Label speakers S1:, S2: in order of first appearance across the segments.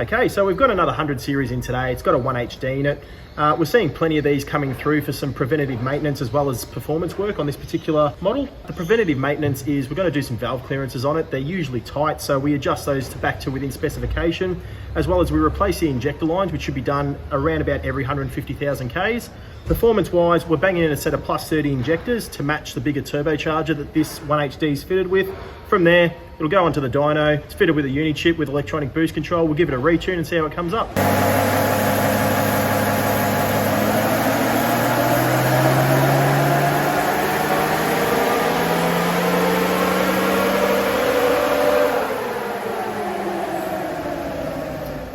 S1: Okay, so we've got another 100 series in today. It's got a 1HD in it. We're seeing plenty of these coming through for some preventative maintenance as well as performance work on this particular model. The preventative maintenance is we're going to do some valve clearances on it. They're usually tight, so we adjust those back to within specification, as well as we replace the injector lines, which should be done around about every 150,000 Ks. Performance-wise, we're banging in a set of plus 30 injectors to match the bigger turbocharger that this 1HD is fitted with. From there, it'll go onto the dyno. It's fitted with a Unichip with electronic boost control. We'll give it a retune and see how it comes up.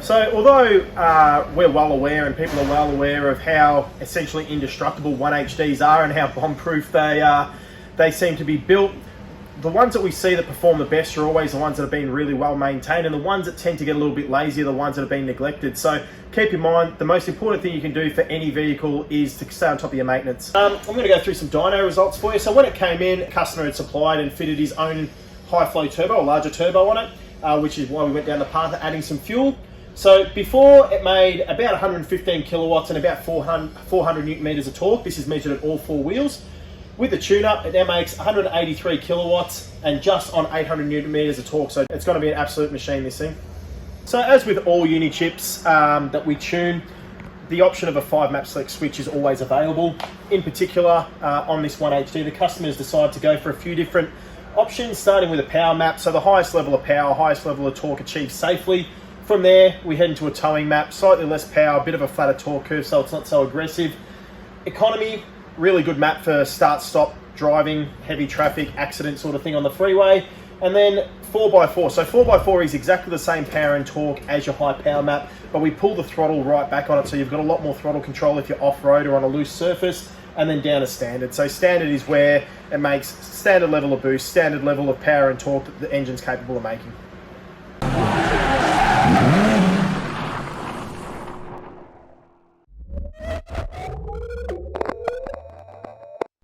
S1: So although we're well aware and people are well aware of how essentially indestructible 1HDs are and how bomb-proof they seem to be built, the ones that we see that perform the best are always the ones that have been really well maintained, and the ones that tend to get a little bit lazy are the ones that have been neglected. So keep in mind, the most important thing you can do for any vehicle is to stay on top of your maintenance. I'm going to go through some dyno results for you. So when it came in, a customer had supplied and fitted his own high flow turbo, a larger turbo on it, which is why we went down the path of adding some fuel. So before, it made about 115 kilowatts and about 400 newton meters of torque. This is measured at all four wheels. With the tune-up, it now makes 183 kilowatts and just on 800 newton meters of torque. So it's going to be an absolute machine, this thing. So as with all Unichips that we tune, the option of a 5-map select switch is always available. In particular, on this 1HD, the customers decide to go for a few different options, starting with a power map. So the highest level of power, highest level of torque achieved safely. From there, we head into a towing map, slightly less power, a bit of a flatter torque curve, so it's not so aggressive. Economy, really good map for start-stop driving, heavy traffic, accident sort of thing on the freeway. And then 4x4. So 4x4 is exactly the same power and torque as your high power map, but we pull the throttle right back on it, so you've got a lot more throttle control if you're off-road or on a loose surface, and then down to standard. So standard is where it makes standard level of boost, standard level of power and torque that the engine's capable of making.